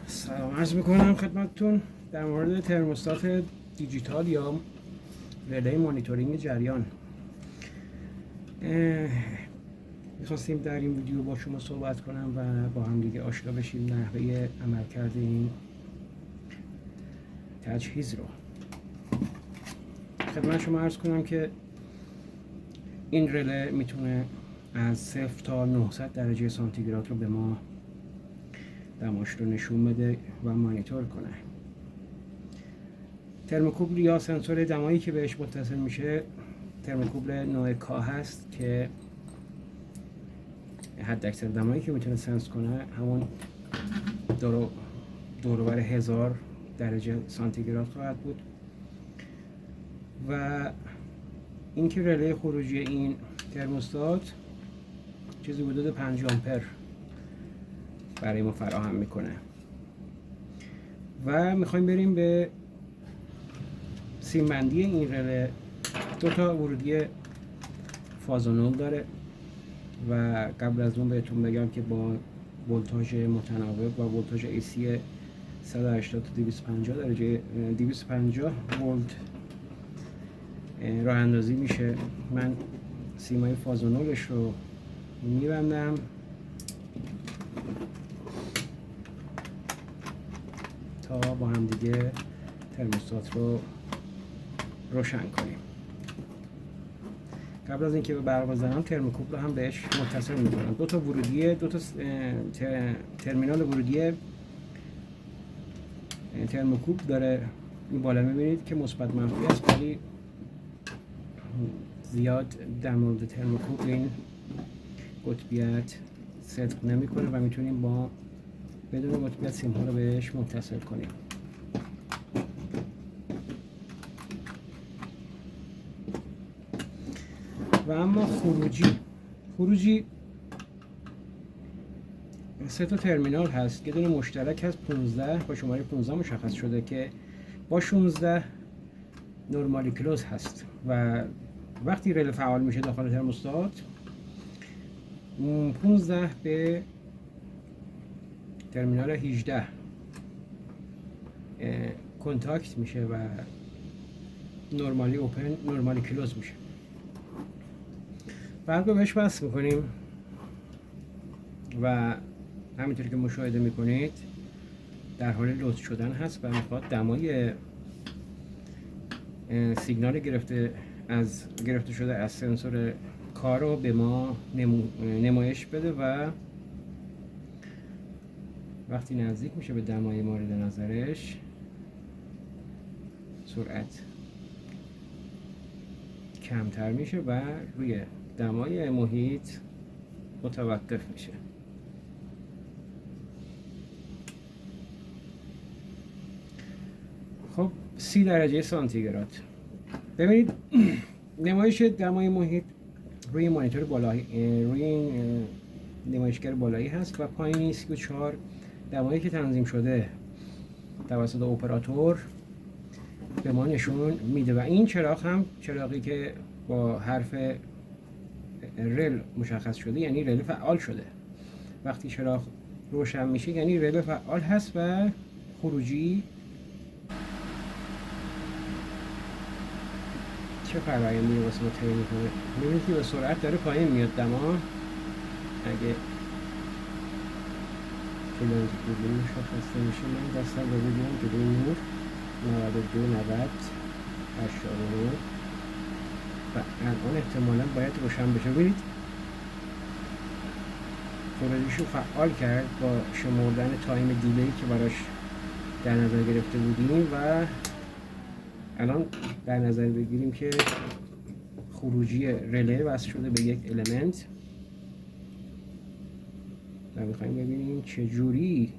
سلام عرض میکنم خدمتتون در مورد ترموستات دیجیتال یا رله مانیتورینگ جریان. میخواستیم در این ویدیو با شما صحبت کنم و با هم دیگه آشنا بشیم نحوه عملکرد این تجهیز رو. خدمت شما عرض کنم که این رله میتونه از 0 تا 900 درجه سانتیگراد رو به ما دماش رو نشون بده و مانیتور کنه. ترموکوبل یا سنسور دمایی که بهش متصل میشه ترموکوبل نوع کا هست که حد اکثر دمایی که میتونه سنس کنه همون دور و بر 1000 درجه سانتیگراد خواهد بود و اینکه رله خروجی این ترموستات چیزی حدود 5 آمپر برای ما فراهم میکنه و میخوایم بریم به سیمبندی این رله. دو تا ورودی فازونول داره و قبل از اون بهتون بگم که با ولتاژ متناوب و ولتاژ AC 180 تا 250 درجه 250 ولت راه اندازی میشه. من سیمای فازونولش رو میبندم تا با هم دیگه ترموستات رو روشن کنیم. قبل از اینکه به برق بزنم ترموکوبل رو هم بهش متصل میکنم. دو تا ورودی، دو تا ترمینال ورودی ترموکوبل داره. این بالا میبینید که مثبت منفی است، ولی زیاد در مورد ترموکوبل این قطبیت صدق نمیکنه و میتونیم با بدون قطبیت سیم ها رو بهش متصل کنیم. و اما خروجی سه تا ترمینال هست. یه دونه مشترک هست 15 با شماره 15 مشخص شده که با 16 نورمالی کلوز هست و وقتی رله فعال میشه داخل ترموستات 15 به ترمینال 18 کنتاکت میشه و نورمالی اوپن نورمالی کلوز میشه. بعد رو بهش وصل میکنیم و همینطوری که مشاهده میکنید در حال لود شدن هست و میخواد دمای سیگنال گرفته شده از سنسور کار رو به ما نمایش بده و وقتی نزدیک میشه به دمای مورد نظرش سرعت کمتر میشه و روی دمای محیط متوقف میشه. خب 30 درجه سانتیگراد. ببینید نمایش دمای محیط روی مانیتور بالایی روی این نمایشگر بالایی هست و پایینی 34 دمایی که تنظیم شده توسط اپراتور به ما نشون میده و این چراغ هم چراغی که با حرف رل مشخص شده یعنی رله فعال شده. وقتی چراغ روشن میشه یعنی رله فعال هست و خروجی چه فرآیندی واسه ما طی میکنه. میبینید که به سرعت داره پایین میاد دما. اگه کلانت بودیم مشخص میشه من دستم رو بگیرم جلوی نور 92 90 89 و الان احتمالا باید روشن بشه. ببینید خروجیشو فعال کرد با شمردن تایم دیلی که براش در نظر گرفته بودیم و الان در نظر بگیریم که خروجی رله وصل شده به یک المنت و میخوایم ببینیم چجوری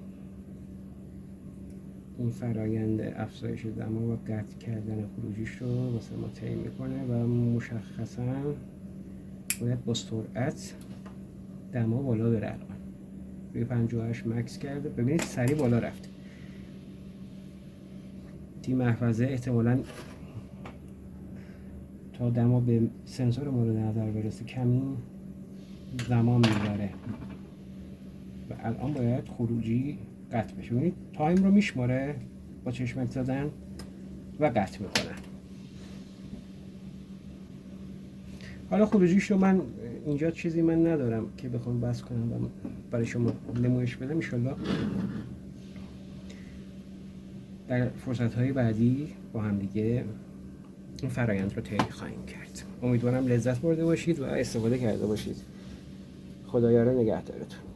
این فرایند افزایش دما و قطع کردن خروجیش رو واسه ما طی میکنه و مشخصا باید با سرعت دما بالا بره. الان روی 58 مکس کرده. ببینید سریع بالا رفت. تی محفظه احتمالاً تا دما به سنسور مورد نظر برسه کمی زمان میبره و الان باید خروجی قطع بشه. ببینید تایم رو میشماره با چشمک زدن و قطع میکنه. حالا خروجیش رو من اینجا چیزی من ندارم که بخوام بس کنم و برای شما نمایش بدم. انشالله در فرصت‌های بعدی با هم دیگه این فرایند رو طی خواهیم کرد. امیدوارم لذت برده باشید و استفاده کرده باشید. خدایا رو نگهدارتون.